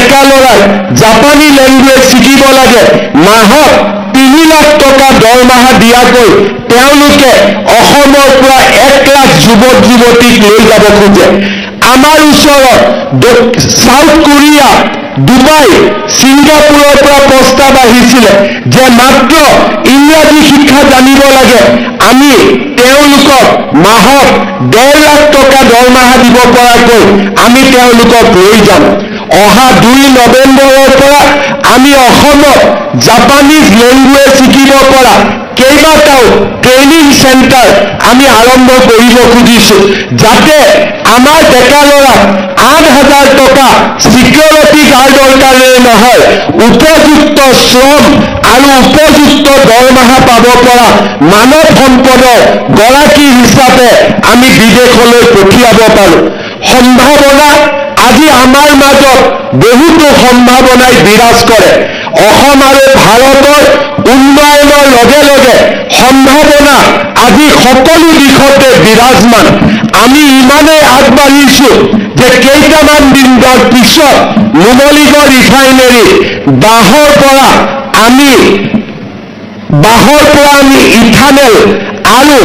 ডেকা ল'ৰাই জাপানী লেংগুৱেজ শিকিব লাগে মাহত 3 লাখ টকা দৰমহা দিয়াকৈ তেওঁলোকে অসমৰ পৰা 1 লাখ যুৱক যুৱতীক লৈ যাব খোজে আমাৰ ওচৰত সাউথ কোৰিয়া ডুবাই ছিংগাপুৰৰ পৰা প্ৰস্তাৱ আহিছিলে যে মাত্ৰ ইংৰাজী শিক্ষা জানিব লাগে আমি তেওঁলোকক মাহত 1.5 লাখ টকা দৰমহা দিব পৰাকৈ আমি তেওঁলোকক লৈ যাম অহা 2 নৱেম্বৰৰ পৰা আমি অসমত জাপানীজ লেংগুৱেজ শিকিব পৰা কেইবাটাও ট্ৰেইনিং চেণ্টাৰ আমি আৰম্ভ কৰিব খুজিছোঁ যাতে আমাৰ ডেকা ল'ৰাক 8,000 টকা সিকিউৰিটি গাৰ্ডৰ কাৰণে নহয় উপযুক্ত শ্ৰম আৰু উপযুক্ত দৰমহা পাব পৰা মানৱ সম্পদৰ গৰাকী হিচাপে আমি বিদেশলৈ পঠিয়াব পাৰোঁ সম্ভাৱনা আজি আমাৰ মাজত বহুতো সম্ভাৱনাই বিৰাজ কৰে অসম আৰু ভাৰতৰ উন্নয়নৰ লগে লগে সম্ভাৱনা আজি সকলো দিশতে বিৰাজমান আমি ইমানেই আগবাঢ়িছোঁ যে কেইটামান দিনৰ পিছত নুমলীগড় ৰিফাইনেৰী বাঁহৰ পৰা আমি ইথানেল আৰু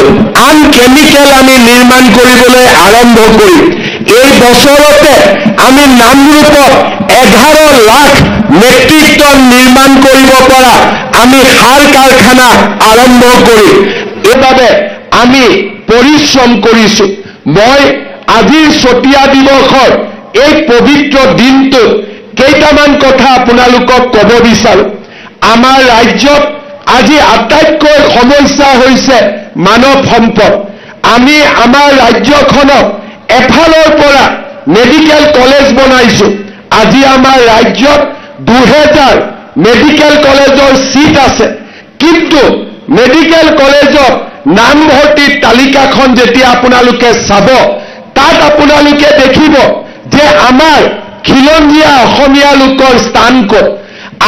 আন কেমিকেল আমি নিৰ্মাণ কৰিবলৈ আৰম্ভ কৰিম এই বছৰতে আমি নামৰূপত 11 লাখ মেট্ৰিক টন নিৰ্মাণ কৰিব পৰা আমি সাৰ কাৰখানা আৰম্ভ কৰিম এইবাবে আমি পৰিশ্ৰম কৰিছোঁ মই আজিৰ চতিয়া দিৱসৰ এই পবিত্ৰ দিনটোত কেইটামান কথা আপোনালোকক ক'ব বিচাৰোঁ আমাৰ ৰাজ্যত আজি আটাইতকৈ সমস্যা হৈছে মানৱ সম্পদ আমি আমাৰ ৰাজ্যখনত এফালৰ পৰা মেডিকেল কলেজ বনাইছোঁ আজি আমাৰ ৰাজ্যত 2000 মেডিকেল কলেজৰ সিট আছে কিন্তু মেডিকেল কলেজত নামভৰ্তিৰ তালিকাখন যেতিয়া আপোনালোকে চাব তাত আপোনালোকে দেখিব যে আমাৰ খিলঞ্জীয়া অসমীয়া লোকৰ স্থান ক'ত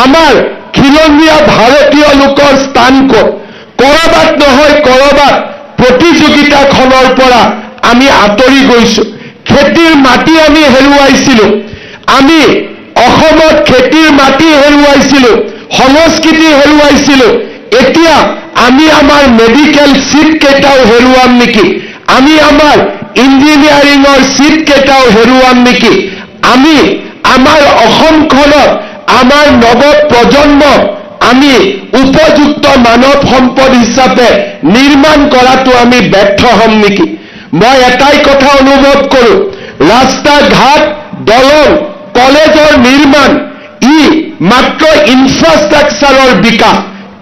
আমাৰ খিলঞ্জীয়া ভাৰতীয় লোকৰ স্থান ক'ত কৰবাত নহয় কৰবাত প্ৰতিযোগিতাখনৰ পৰা আমি আঁতৰি গৈছোঁ খেতিৰ মাটি আমি হেৰুৱাইছিলোঁ আমি অসমত খেতিৰ মাটি হেৰুৱাইছিলোঁ সংস্কৃতি হেৰুৱাইছিলোঁ এতিয়া আমি আমাৰ মেডিকেল সিট কেইটাও হেৰুৱাম নেকি আমি আমাৰ ইঞ্জিনিয়াৰিঙৰ সিট কেইটাও হেৰুৱাম নেকি আমি আমাৰ অসমখনত আমাৰ নৱ প্ৰজন্ম আমি উপযুক্ত মানৱ সম্পদ হিচাপে নিৰ্মাণ কৰাটো আমি ব্যৰ্থ হ'ম নেকি মই এটাই কথা অনুভৱ কৰোঁ ৰাস্তা ঘাট দলং কলেজৰ নিৰ্মাণ ই মাত্ৰ ইনফ্ৰাষ্ট্ৰাকচাৰৰ বিকাশ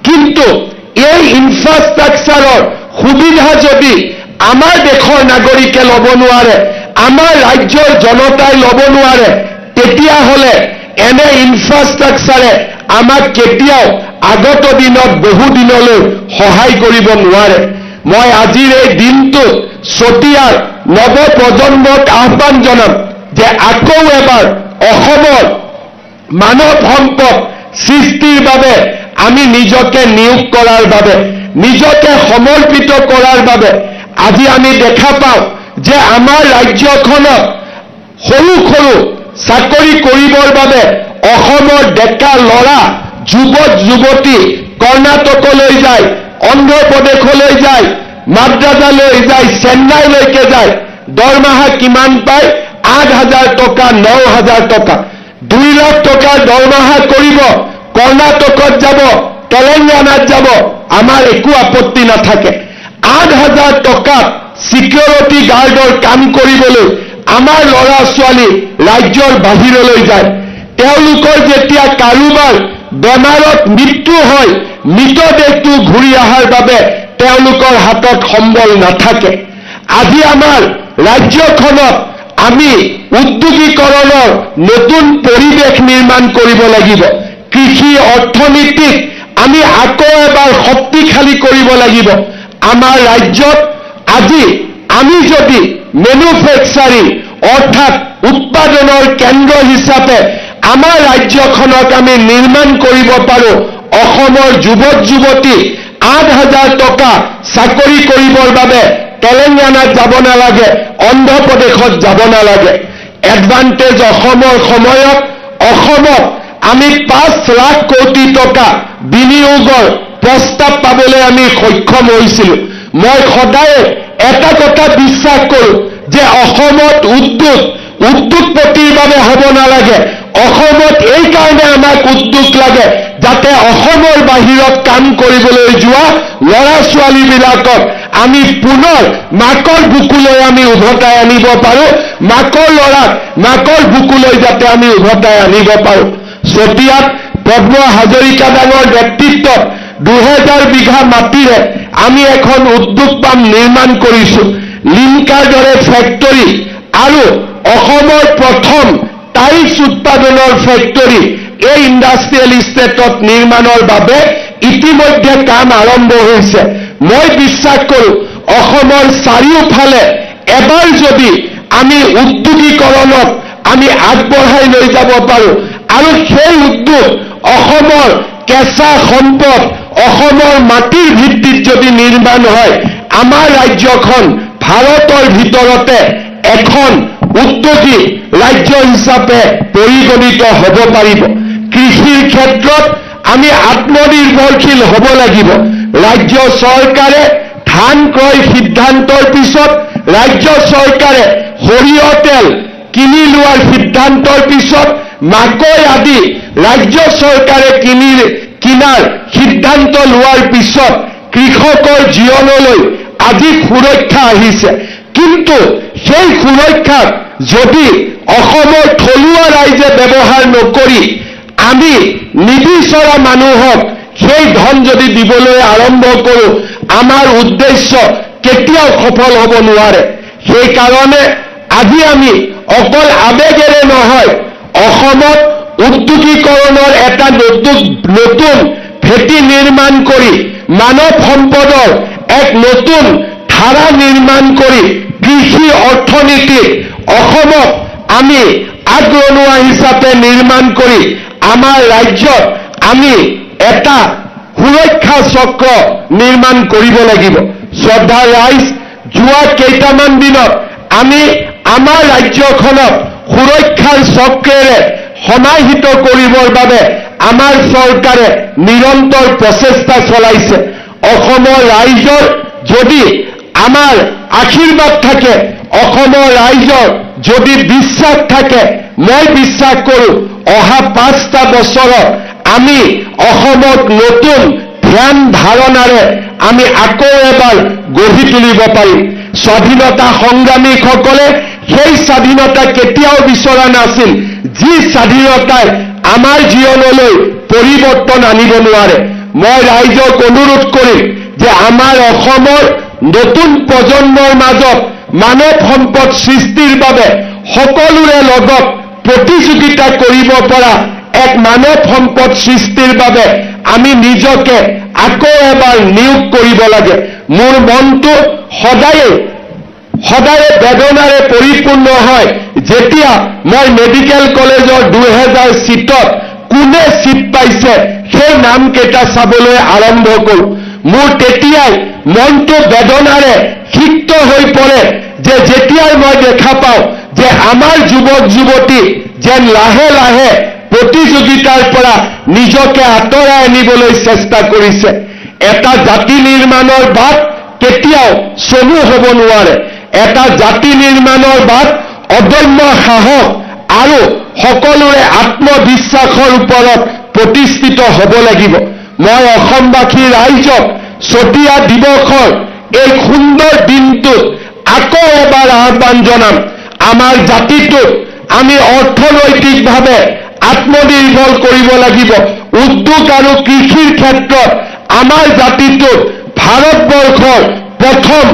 কিন্তু এই ইনফ্ৰাষ্ট্ৰাকচাৰৰ সুবিধা যদি আমাৰ দেশৰ নাগৰিকে ল'ব নোৱাৰে আমাৰ ৰাজ্যৰ জনতাই ল'ব নোৱাৰে তেতিয়াহ'লে এনে ইনফ্ৰাষ্ট্ৰাকচাৰে আমাক কেতিয়াও আগত দিনত বহু দিনলৈ সহায় কৰিব নোৱাৰে মই আজিৰ এই দিনটোত চতিয়াৰ নৱ প্ৰজন্মক আহ্বান জনাম যে আকৌ এবাৰ অসমৰ মানৱ সম্পদ সৃষ্টিৰ বাবে আমি নিজকে নিয়োগ কৰাৰ বাবে নিজকে সমৰ্পিত কৰাৰ বাবে আজি আমি দেখা পাওঁ যে আমাৰ ৰাজ্যখনত সৰু সৰু চাকৰি কৰিবৰ বাবে অসমৰ ডেকা ল'ৰা যুৱক যুৱতী কৰ্ণাটকলৈ যায় অন্ধ্ৰ প্ৰদেশলৈ যায় মাদ্ৰাজলৈ যায় চেন্নাইলৈকে যায় দৰমহা কিমান পায় 8,000 টকা 9,000 টকা 2 লাখ টকাৰ দৰমহা কৰিব কৰ্ণাটকত যাব তেলেংগানাত যাব আমাৰ একো আপত্তি নাথাকে 8,000 টকাত সিকিউৰিটি গাৰ্ডৰ কাম কৰিবলৈ আমাৰ ল'ৰা ছোৱালী ৰাজ্যৰ বাহিৰলৈ যায় তেওঁলোকৰ যেতিয়া কাৰোবাৰ বেমাৰত মৃত্যু হয় মৃতদেহটো ঘূৰি অহাৰ বাবে তেওঁলোকৰ হাতত সম্বল নাথাকে আজি আমাৰ ৰাজ্যখনত আমি উদ্যোগীকৰণৰ নতুন পৰিৱেশ নিৰ্মাণ কৰিব লাগিব কৃষি অৰ্থনীতিক আমি আকৌ এবাৰ শক্তিশালী কৰিব লাগিব আমাৰ ৰাজ্যত আজি আমি যদি মেনুফেকচাৰিং অৰ্থাৎ উৎপাদনৰ কেন্দ্ৰ হিচাপে আমাৰ ৰাজ্যখনক আমি নিৰ্মাণ কৰিব পাৰোঁ অসমৰ যুৱক যুৱতী 8,000 টকা চাকৰি কৰিবৰ বাবে তেলেংগানাত যাব নালাগে অন্ধ্ৰ প্ৰদেশত যাব নালাগে এডভান্টেজ অসমৰ সময়ত অসমত আমি 5 লাখ কোটি টকা বিনিয়োগৰ প্ৰস্তাৱ পাবলৈ আমি সক্ষম হৈছিলোঁ। মই সদায় এটা কথা বিশ্বাস কৰোঁ যে অসমত উদ্যোগপতিৰ বাবে হ'ব নালাগে। অসমত এই কাৰণে আমাক উদ্যোগ লাগে যাতে অসমৰ বাহিৰত কাম কৰিবলৈ যোৱা ল'ৰা ছোৱালীবিলাকক আমি পুনৰ মাকৰ বুকুলৈ আমি উভতাই আনিব পাৰোঁ। মাকৰ ল'ৰাক মাকৰ বুকুলৈ যাতে আমি উভতাই আনিব পাৰোঁ। চতিয়াত পদ্ম হাজৰিকা ডাঙৰ নেতৃত্বত 2000 বিঘা মাটিৰে আমি এখন উদ্যোগ পাম নিৰ্মাণ কৰিছোঁ। লিংকাৰ দৰে ফেক্টৰী আৰু অসমৰ প্ৰথম টাইলছ উৎপাদনৰ ফেক্টৰী এই ইণ্ডাষ্ট্ৰিয়েল ইষ্টেটত নিৰ্মাণৰ বাবে ইতিমধ্যে কাম আৰম্ভ হৈছে। মই বিশ্বাস কৰোঁ অসমৰ চাৰিওফালে এবাৰ যদি আমি উদ্যোগীকৰণত আমি আগবঢ়াই লৈ যাব পাৰোঁ আৰু সেই উদ্যোগ অসমৰ কেঁচা সম্পদ অসমৰ মাটিৰ ভিত্তিত যদি নিৰ্মাণ হয় আমাৰ ৰাজ্যখন ভাৰতৰ ভিতৰতে এখন উদ্যোগী ৰাজ্য হিচাপে পৰিগণিত হ'ব পাৰিব। কৃষিৰ ক্ষেত্ৰত আমি আত্মনিৰ্ভৰশীল হ'ব লাগিব। ৰাজ্য চৰকাৰে ধান ক্ৰয় সিদ্ধান্তৰ পিছত ৰাজ্য চৰকাৰে সৰিয়হ তেল কিনি লোৱাৰ সিদ্ধান্তৰ পিছত মাকৈ আদি ৰাজ্য চৰকাৰে কিনাৰ সিদ্ধান্ত লোৱাৰ পিছত কৃষকৰ জীৱনলৈ আজি সুৰক্ষা আহিছে। কিন্তু সেই সুৰক্ষাক যদি অসমৰ থলুৱা ৰাইজে ব্যৱহাৰ নকৰি আমি নিবিচৰা মানুহক সেই ধন যদি দিবলৈ আৰম্ভ কৰোঁ আমাৰ উদ্দেশ্য কেতিয়াও সফল হ'ব নোৱাৰে। সেইকাৰণে আজি আমি অকল আবেগেৰে নহয় অসমত উদ্যোগীকৰণৰ এটা নতুন ভেটি নিৰ্মাণ কৰি মানৱ সম্পদৰ এক নতুন ধাৰা নিৰ্মাণ কৰি কৃষি অৰ্থনীতিত অসমক আমি আগৰণুৱা হিচাপে নিৰ্মাণ কৰি আমাৰ ৰাজ্যত আমি এটা সুৰক্ষা চক্ৰ নিৰ্মাণ কৰিব লাগিব। শ্ৰদ্ধা ৰাইজ, যোৱা কেইটামান দিনত আমি আমাৰ ৰাজ্যখনক সুৰক্ষাৰ চক্ৰেৰে সমাহিত কৰিবৰ বাবে আমাৰ চৰকাৰে নিৰন্তৰ প্ৰচেষ্টা চলাইছে। অসমৰ ৰাইজৰ যদি আমাৰ আশীৰ্বাদ থাকে, অসমৰ ৰাইজৰ যদি বিশ্বাস থাকে, মই বিশ্বাস কৰোঁ অহা 5টা বছৰত আমি অসমক নতুন ধ্যান ধাৰণাৰে আমি আকৌ এবাৰ গঢ়ি তুলিব পাৰিম। স্বাধীনতা সংগ্ৰামীসকলে সেই স্বাধীনতা কেতিয়াও বিচৰা নাছিল যি স্বাধীনতাই আমাৰ জীৱনলৈ পৰিৱৰ্তন আনিব নোৱাৰে। মই ৰাইজক অনুৰোধ কৰিম যে আমাৰ অসমৰ নতুন প্ৰজন্মৰ মাজত মানৱ সম্পদ সৃষ্টিৰ বাবে সকলোৰে লগত প্ৰতিযোগিতা কৰিব পৰা এক মানৱ সম্পদ সৃষ্টিৰ বাবে আমি নিজকে আকৌ এবাৰ নিয়োগ কৰিব লাগে। মোৰ মনটো সদায়ে বেদনাৰে পৰিপূৰ্ণ হয় যেতিয়া মই মেডিকেল কলেজৰ 2000 সিটত কোনে সিট পাইছে সেই নামকেইটা চাবলৈ আৰম্ভ কৰোঁ। মোৰ তেতিয়াই মনটো বেদনাৰে সিক্ত হৈ পৰে যে যেতিয়াই মই দেখা পাওঁ যে আমাৰ যুৱক যুৱতী যেন লাহে লাহে প্ৰতিযোগিতাৰ পৰা নিজকে আঁতৰাই আনিবলৈ চেষ্টা কৰিছে। এটা জাতি নিৰ্মাণৰ বাট কেতিয়াও চমু হ'ব নোৱাৰে। এটা জাতি নিৰ্মাণৰ বাট অদম্য সাহস আৰু সকলোৰে আত্মবিশ্বাসৰ ওপৰত প্ৰতিষ্ঠিত হ'ব লাগিব। মই অসমবাসী ৰাইজক চতিয়া দিৱসৰ এই সুন্দৰ দিনটোত আকৌ এবাৰ আহ্বান জনাম। আমাৰ জাতিটোক আমি অৰ্থনৈতিকভাৱে আত্মনিৰ্ভৰ কৰিব লাগিব। উদ্যোগ আৰু কৃষিৰ ক্ষেত্ৰত আমাৰ জাতিটোক ভাৰতবৰ্ষৰ প্ৰথম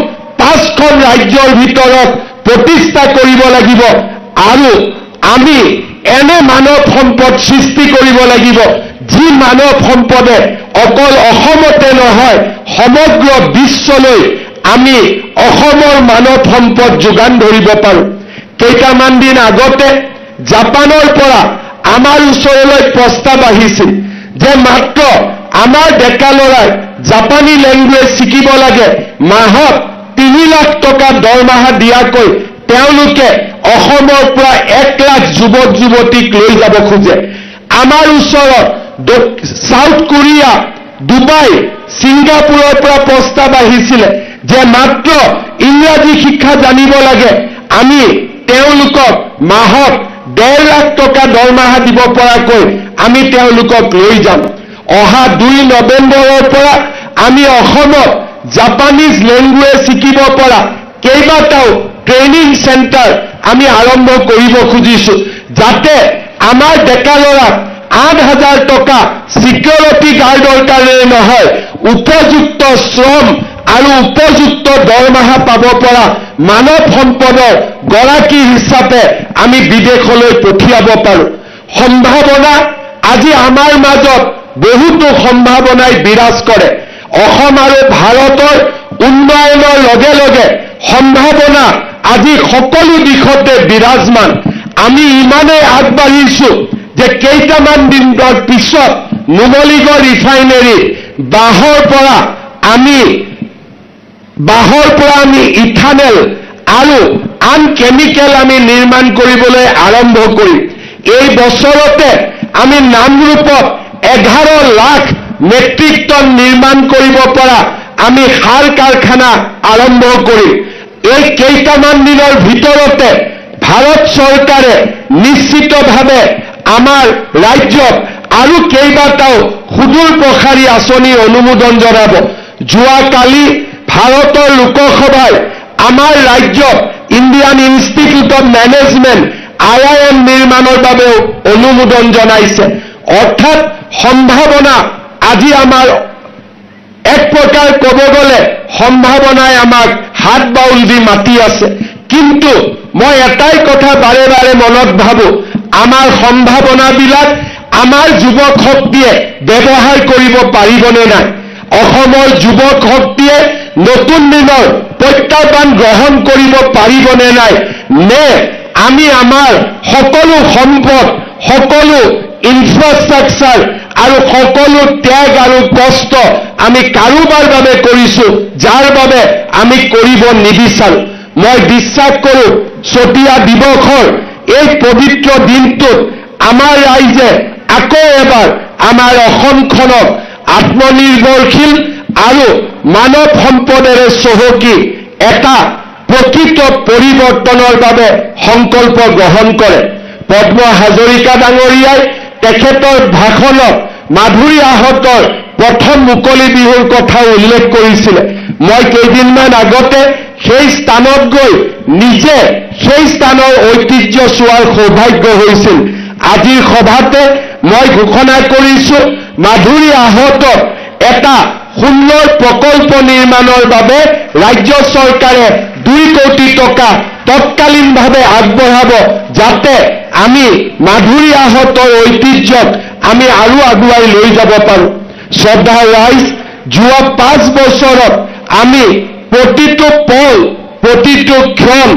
5খন ৰাজ্যৰ ভিতৰত প্ৰতিষ্ঠা কৰিব লাগিব আৰু আমি এনে মানৱ সম্পদ সৃষ্টি কৰিব লাগিব যি মানৱ সম্পদে অকল অসমতে নহয় সমগ্ৰ বিশ্বলৈ আমি অসমৰ মানৱ সম্পদ যোগান ধৰিব পাৰোঁ। কেইটামান দিন আগতে জাপানৰ পৰা আমাৰ ওচৰলৈ প্ৰস্তাৱ আহিছিল যে মাত্ৰ আমাৰ ডেকা ল'ৰাই জাপানী লেংগুৱেজ শিকিব লাগে, মাহত 3 লাখ টকা দৰমহা দিয়াকৈ তেওঁলোকে অসমৰ পৰা 1 লাখ যুৱক যুৱতীক লৈ যাব খোজে। আমাৰ ওচৰত সাউথ কোৰিয়া, ডুবাই, ছিংগাপুৰৰ পৰা প্ৰস্তাৱ আহিছিলে যে মাত্ৰ ইংৰাজী শিক্ষা জানিব লাগে, আমি তেওঁলোকক মাহত 1.5 লাখ টকা দৰমহা দিব পৰাকৈ আমি তেওঁলোকক লৈ যাম। অহা 2 নৱেম্বৰৰ পৰা আমি অসমত জাপানীজ লেংগুৱেজ শিকিব পৰা কেইবাটাও ট্ৰেইনিং চেণ্টাৰ আমি আৰম্ভ কৰিব খুজিছো, যাতে আমাৰ ডেকা ল'ৰাক 8,000 টকা ছিকিউৰিটি গাৰ্ডৰ কাৰণে নহয়, উপযুক্ত শ্ৰম আৰু উপযুক্ত দৰমহা পাব পৰা মানৱ সম্পদৰ গৰাকী হিচাপে আমি বিদেশলৈ পঠিয়াব পাৰোঁ। সম্ভাৱনা আজি আমাৰ মাজত বহুতো সম্ভাৱনাই বিৰাজ কৰে। অসম আৰু ভাৰতৰ উন্নয়নৰ লগে লগে সম্ভাৱনা আজি সকলো দিশতে বিৰাজমান। আমি ইমানেই আগবাঢ়িছো যে কেইটামান দিনৰ পিছত নুমলীগড় ৰিফাইনেৰী বাঁহৰ পৰা আমি ইথানেল আৰু আন কেমিকেল আমি নিৰ্মাণ কৰিবলৈ আৰম্ভ কৰিম। এই বছৰতে আমি নামৰূপত 11 লাখ মেট্ৰিক টন নিৰ্মাণ কৰিব পৰা আমি সাৰ কাৰখানা আৰম্ভ কৰিম। এই কেইটামান দিনৰ ভিতৰতে ভাৰত চৰকাৰে নিশ্চিতভাৱে আমাৰ ৰাজ্যত আৰু কেইবাটাও সুদূৰ প্ৰসাৰী আঁচনি অনুমোদন জনাব। যোৱাকালি ভাৰতৰ লোকসভাই আমাৰ ৰাজ্যত Indian institute of management IIM নিৰ্মাণৰ বাবেও অনুমোদন জনাইছে। অৰ্থাৎ সম্ভাৱনা আজি আমাৰ এক প্ৰকাৰ ক'ব গ'লে সম্ভাৱনাই আমাক হাত বাউল দি মাতি আছে। কিন্তু মই এটাই কথা বাৰে বাৰে মনত ভাবো, আমাৰ সম্ভাৱনাবিলাক আমাৰ যুৱক শক্তিয়ে ব্যৱহাৰ কৰিব পাৰিবনে নাই? অসমৰ যুৱক শক্তিয়ে নতুন দিনৰ প্ৰত্যাহ্বান গ্ৰহণ কৰিব পাৰিবনে নাই? নে আমি আমাৰ সকলো সম্পদ, সকলো ইনফ্ৰাষ্ট্ৰাকচাৰ আৰু সকলো ত্যাগ আৰু কষ্ট আমি কাৰোবাৰ বাবে কৰিছো, যাৰ বাবে আমি কৰিব নিবিচাৰো? মই বিশ্বাস কৰোঁ চতিয়া দিৱসৰ এই পবিত্ৰ দিনটোত আমাৰ ৰাইজে আকৌ এবাৰ আমাৰ অসমখনক আত্মনিৰ্ভৰশীল আৰু মানৱ সম্পদেৰে চহকী এটা প্ৰকৃত পৰিৱৰ্তনৰ বাবে সংকল্প গ্ৰহণ কৰে। পদ্ম হাজৰিকা ডাঙৰীয়াই তেখেতৰ ভাষণত মাধুৰী আহতৰ প্ৰথম মুকলি বিহুৰ কথা উল্লেখ কৰিছিলে। মই কেইদিনমান আগতে সেই স্থানত গৈ নিজে সেই স্থানৰ ঐতিহ্য চোৱাৰ সৌভাগ্য হৈছিল। আজিৰ সভাতে মই ঘোষণা কৰিছো মাধুৰী আহতক এটা সুন্দৰ প্ৰকল্প নিৰ্মাণৰ বাবে ৰাজ্য চৰকাৰে 2 কোটি টকা তৎকালীনভাৱে আগবঢ়াব, যাতে আমি মাধুৰী আহতৰ ঐতিহ্যক আমি আৰু আগুৱাই লৈ যাব পাৰোঁ। শ্ৰদ্ধা ৰাইজ, যোৱা 5 বছৰত আমি প্ৰতিটো পল, প্ৰতিটো ক্ষণ